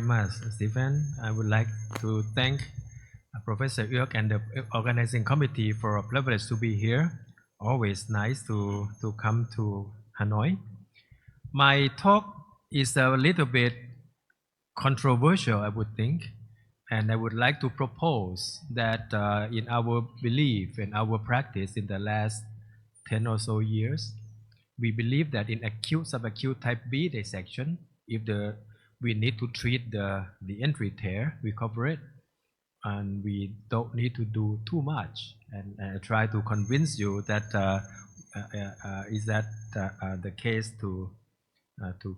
much, Stephen. I would like to thank Professor Yuk and the organizing committee for a privilege to be here. Always nice to come to Hanoi. My talk is a little bit controversial, I would think, and I would like to propose that in our belief and our practice in the last 10 or so years, we believe that in acute subacute type B dissection, if we need to treat the entry tear, we cover it, and we don't need to do too much. And I try to convince you that is that the case to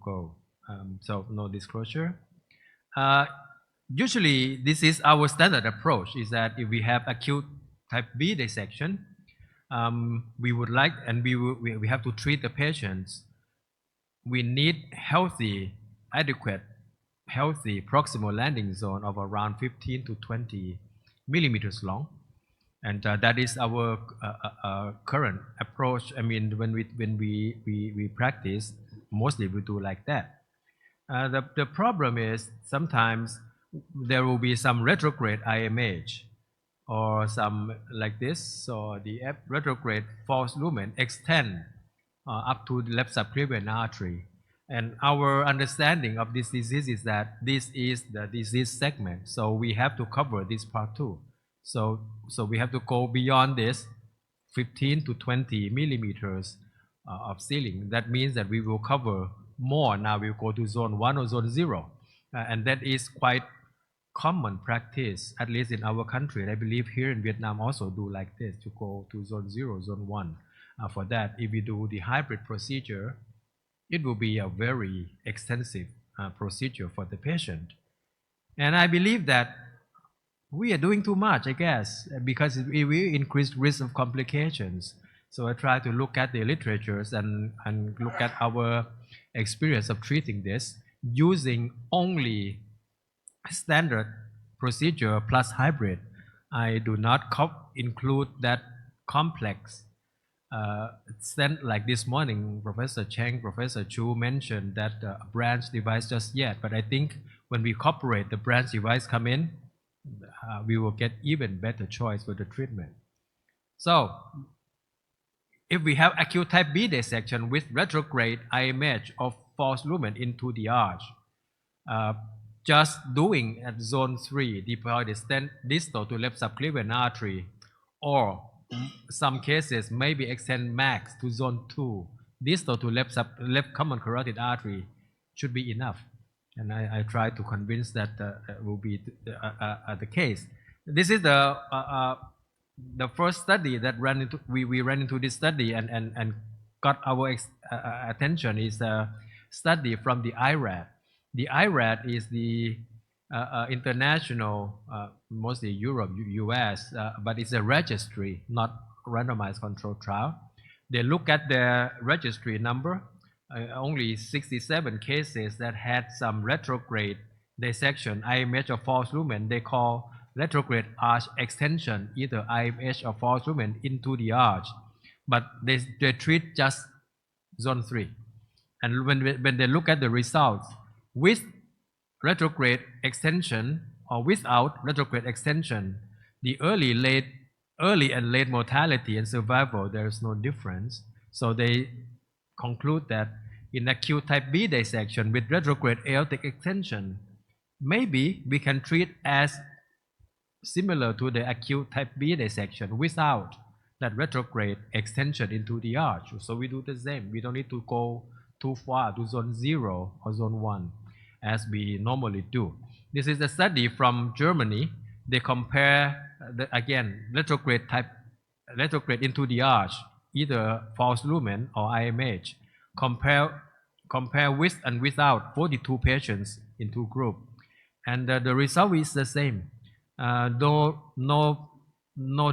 go. So no disclosure. Usually, this is our standard approach: is that if we have acute type B dissection, we would like, and we have to treat the patients. We need adequate, healthy proximal landing zone of around 15 to 20 millimeters long, and that is our current approach. I mean, when we practice, mostly we do like that. The problem is sometimes there will be some retrograde IMH or some like this, so the retrograde false lumen extend up to the left subclavian artery. And our understanding of this disease is that this is the disease segment, so we have to cover this part too. So we have to go beyond this 15 to 20 millimeters of ceiling. That means that we will cover more. Now we'll go to zone 1 or zone 0. And that is quite common practice, at least in our country. And I believe here in Vietnam also do like this, to go to zone 0, zone 1. For that, if we do the hybrid procedure, it will be a very extensive procedure for the patient. And I believe that we are doing too much, I guess, because it will increase risk of complications. So I try to look at the literatures and look at our experience of treating this using only standard procedure plus hybrid. I do not include that complex. Like this morning, Professor Cheng, Professor Chu mentioned that branch device just yet, but I think when we incorporate the branch device come in, we will get even better choice for the treatment. So, if we have acute type B dissection with retrograde IMH of false lumen into the arch, just doing at zone 3, deploy the stent distal to left subclavian artery, or some cases maybe extend max to zone 2, distal to left common carotid artery, should be enough. And I try to convince that will be the case. This is the first study that we ran into this study and got our attention is a study from the IRAD. The IRAD is the international, mostly Europe, US, but it's a registry, not randomized controlled trial. They look at the registry number, only 67 cases that had some retrograde dissection, IMH or false lumen. They call retrograde arch extension, either IMH or false lumen into the arch. But they treat just zone 3. And when they look at the results, with retrograde extension or without retrograde extension, the early and late mortality and survival, there is no difference. So they conclude that in acute type B dissection with retrograde aortic extension, maybe we can treat as similar to the acute type B dissection without that retrograde extension into the arch. So we do the same. We don't need to go too far to zone 0 or zone 1 as we normally do. This is a study from Germany. They compare, retrograde into the arch, either false lumen or IMH. Compare with and without 42 patients in two groups. And the result is the same. No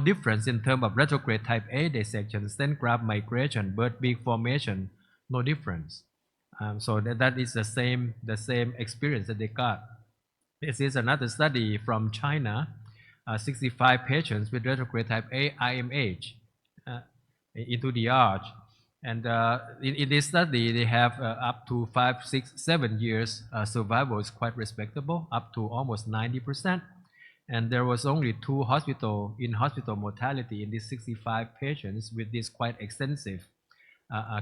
difference in terms of retrograde type A dissection, stent graft migration, bird beak formation, no difference. So that is the same experience that they got. This is another study from China, 65 patients with retrograde type A IMH into the arch. And in this study, they have up to 5, 6, 7 years survival is quite respectable, up to almost 90%. And there was only 2 hospital mortality in these 65 patients with these quite extensive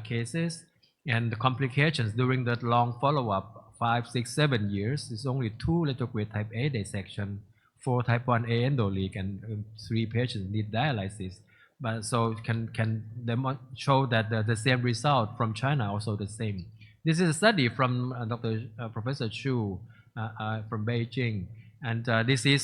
cases. And the complications during that long follow-up, 5, 6, 7 years, is only 2 retrograde type A dissection, 4 type 1A endoleak, and 3 patients need dialysis. But so can show that the same result from China also the same. This is a study from Professor Chu from Beijing, and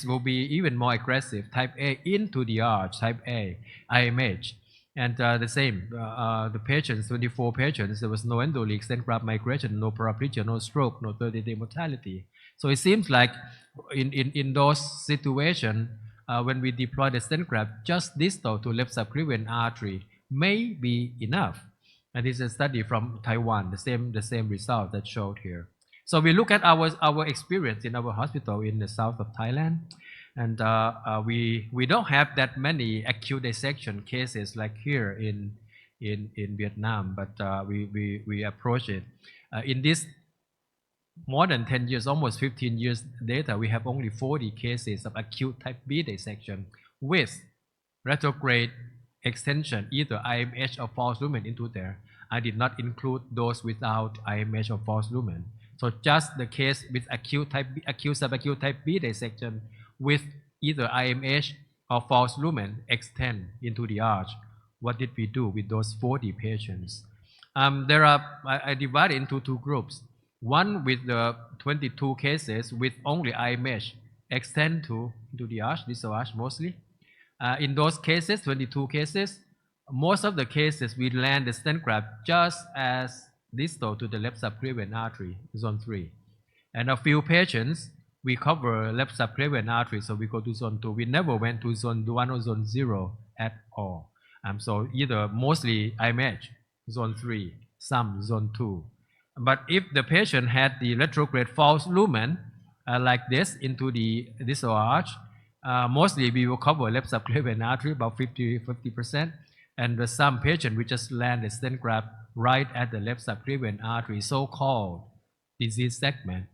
will be even more aggressive. Type A into the arch, type A, IMH, and the same. The patients, 24 patients, there was no endoleak, stent graft migration, no paraplegia, no stroke, no 30-day mortality. So it seems like in those situations, when we deploy the stent graft, just distal to left subclavian artery may be enough. And this is a study from Taiwan, the same result that showed here. So we look at our experience in our hospital in the south of Thailand, and we don't have that many acute dissection cases like here in Vietnam, but we approach it. In this more than 10 years, almost 15 years data, we have only 40 cases of acute type B dissection with retrograde extension, either IMH or false lumen into there. I did not include those without IMH or false lumen. So just the case with acute subacute type B dissection with either IMH or false lumen extend into the arch. What did we do with those 40 patients? I divide into 2 groups. One with the 22 cases with only IMH extend to the arch, distal arch mostly. In those cases, 22 cases, most of the cases we land the stent graft just as distal to the left subclavian artery, zone 3. And a few patients, we cover left subclavian artery, so we go to zone 2. We never went to zone 1 or zone 0 at all. So either mostly IMH, zone 3, some zone 2. But if the patient had the retrograde false lumen like this into the distal arch, mostly we will cover left subclavian artery about 50%, and the some patient we just land the stent graft right at the left subclavian artery, so-called disease segment.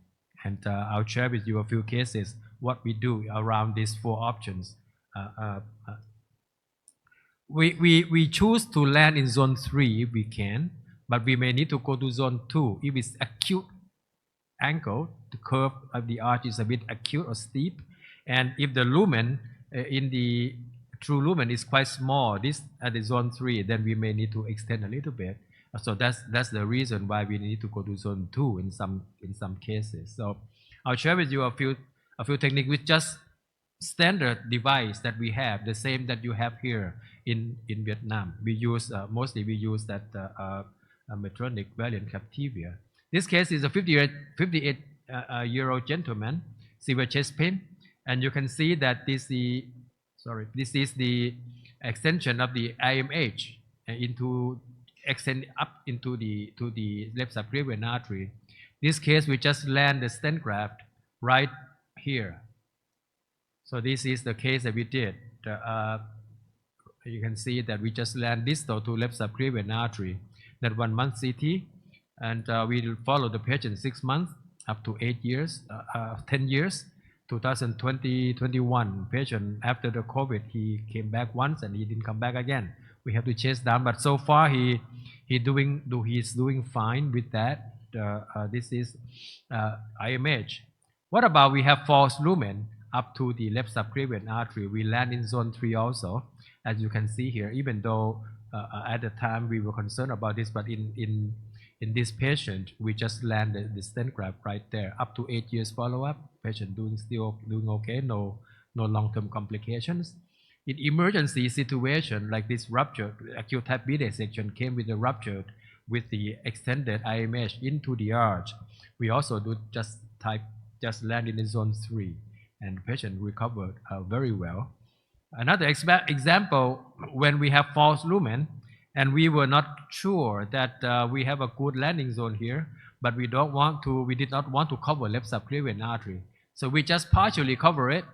And I'll share with you a few cases what we do around these 4 options. We choose to land in zone 3 if we can, but we may need to go to zone 2 if it's acute angle. The curve of the arch is a bit acute or steep, and if the lumen in the true lumen is quite small, this at the zone 3, then we may need to extend a little bit. So that's the reason why we need to go to zone 2 in some cases. So I'll share with you a few techniques with just standard device that we have, the same that you have here in Vietnam. We use mostly we use that Medtronic Valiant Captivia. This case is a 58-year-old gentleman, severe chest pain, and you can see that this is the extension of the IMH extend up into the left subclavian artery. This case we just land the stent graft right here. So this is the case that we did. You can see that we just land distal to left subclavian artery. That 1 month CT, and we follow the patient 6 months up to 8 years, 10 years. 2020-21 patient after the COVID, he came back once and he didn't come back again. We have to chase down, but so far he's doing fine with that. This is IMH. What about we have false lumen up to the left subclavian artery? We land in zone 3 also, as you can see here. Even though at the time we were concerned about this, but in this patient we just landed the stent graft right there. Up to 8 years follow-up, patient still doing okay, no long-term complications. In emergency situation like this rupture, acute type B dissection came with a rupture with the extended IMH into the arch. We also do just land in zone 3, and the patient recovered very well. Another example, when we have false lumen and we were not sure that we have a good landing zone here, but we did not want to cover left subclavian artery. So we just partially cover it.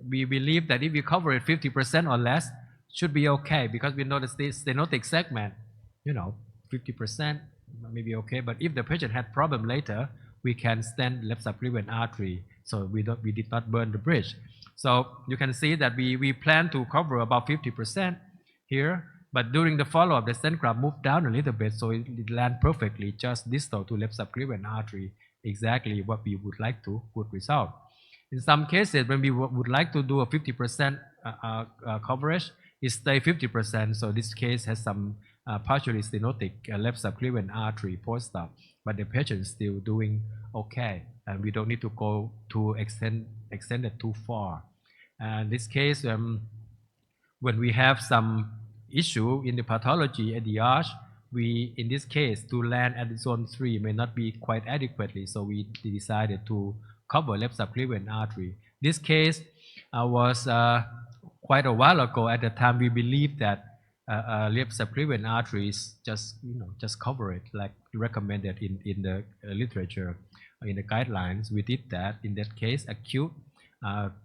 We believe that if we cover it 50% or less, should be okay, because we know the stenotic segment 50%, maybe okay. But if the patient had problem later, we can stent left subclavian artery. So we did not burn the bridge. So you can see that we plan to cover about 50% here. But during the follow-up, the stent graft moved down a little bit, so it landed perfectly just distal to left subclavian artery, exactly what we would like to, good result. In some cases, when we would like to do a 50% coverage, it stay 50%. So this case has some partially stenotic left subclavian artery post-op, but the patient is still doing okay, and we don't need to go to extend it too far. In this case, when we have some issue in the pathology at the arch, we, in this case, to land at zone 3 may not be quite adequately, so we decided to cover left subclavian artery. This case was quite a while ago. At the time, we believed that left subclavian arteries just cover it, like recommended in the literature, in the guidelines. We did that. In that case, acute.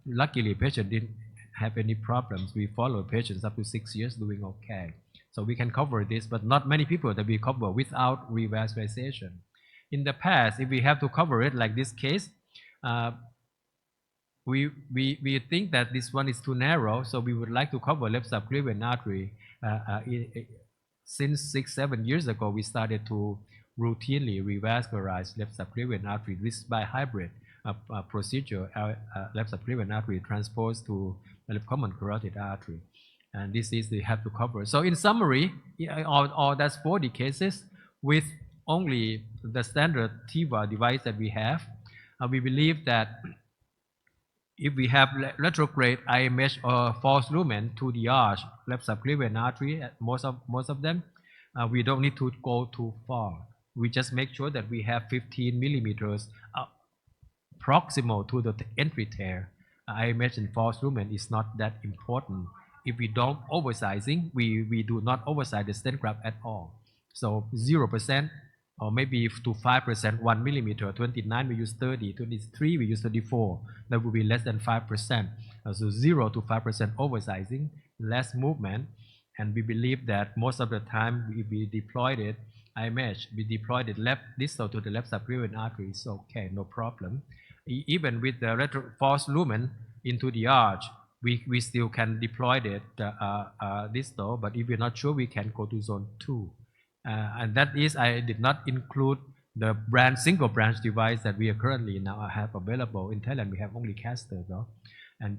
Luckily, patient didn't have any problems. We follow patients up to 6 years doing okay. So we can cover this, but not many people that we cover without revascularization. In the past, if we have to cover it like this case, we think that this one is too narrow, so we would like to cover left subclavian artery. Since 6-7 years ago, we started to routinely revascularize left subclavian artery. This is by hybrid procedure, left subclavian artery transposed to left common carotid artery. And this is they have to cover. So in summary, all that's 40 cases with only the standard TEVAR device that we have. We believe that if we have retrograde IMH or false lumen to the arch, left subclavian artery, most of them, we don't need to go too far. We just make sure that we have 15 millimeters proximal to the entry tear. IMH and false lumen is not that important. If we don't oversizing, we do not oversize the stent graft at all. So 0%. Or maybe to 5%, 1 millimeter, 29 we use 30, 23 we use 34. That would be less than 5%. So 0 to 5% oversizing, less movement. And we believe that most of the time we deployed it, IMH, we deployed it left distal to the left subclavian artery. It's okay, no problem. Even with the false lumen into the arch, we still can deploy it distal, but if we're not sure, we can go to zone 2. And that is, I did not include the single branch device that we are currently now have available. In Thailand, we have only caster though, and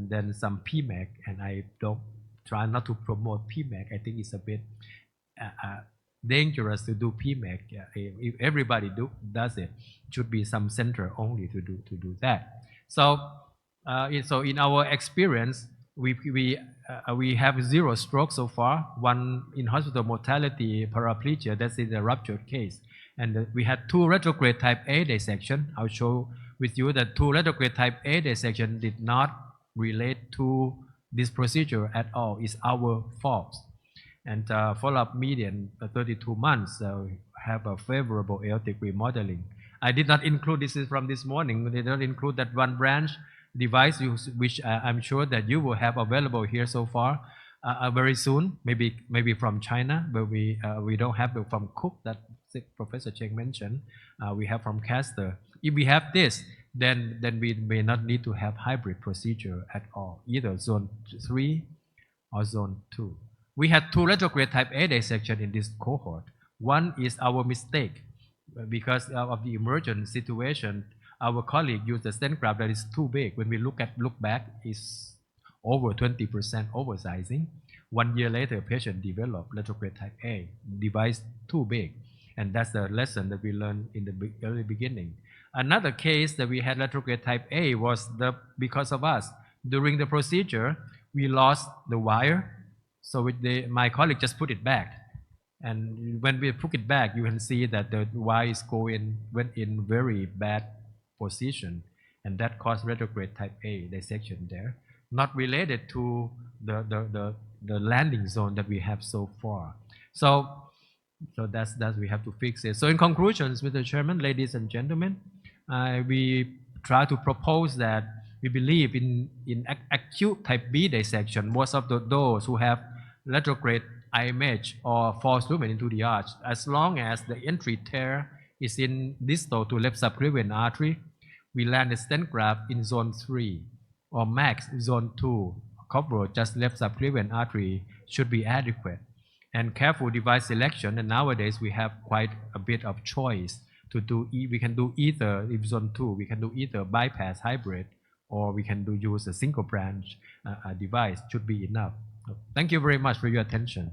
then some PMAC, and I don't try not to promote PMAC. I think it's a bit dangerous to do PMAC. If everybody does it, should be some center only to do that. So in our experience, we have 0 strokes so far. 1 in hospital mortality paraplegia. That's in the ruptured case. And we had 2 retrograde type A dissection. I'll show with you that 2 retrograde type A dissection did not relate to this procedure at all. It's our fault. And follow-up median 32 months. Have a favorable aortic remodeling. I did not include this is from this morning. They don't include that 1 branch device, which I'm sure that you will have available here so far very soon, maybe from China, but we don't have it from Cook that Professor Cheng mentioned. We have from Castor. If we have this, then we may not need to have hybrid procedure at all, either zone 3 or zone 2. We had 2 retrograde type A dissection in this cohort. One is our mistake because of the emergent situation. Our colleague used a stent graft that is too big. When we look back, it's over 20% oversizing. 1 year later, patient developed retrograde type A, device too big. And that's the lesson that we learned in the early beginning. Another case that we had retrograde type A was because of us. During the procedure, we lost the wire. So my colleague just put it back. And when we put it back, you can see that the wire went in very bad position, and that caused retrograde type A dissection there, not related to the landing zone that we have so far. So that's we have to fix it. So in conclusions, Mr. Chairman, ladies and gentlemen, we try to propose that we believe in acute type B dissection. Most of those who have retrograde image or false lumen into the arch. As long as the entry tear is in distal to left subclavian artery, we land the stent graft in zone 3 or max zone 2. Coverage just left subclavian artery should be adequate. And careful device selection, and nowadays we have quite a bit of choice to do. We can do either in zone 2, we can do either bypass hybrid, or we can use a single branch device, should be enough. Thank you very much for your attention.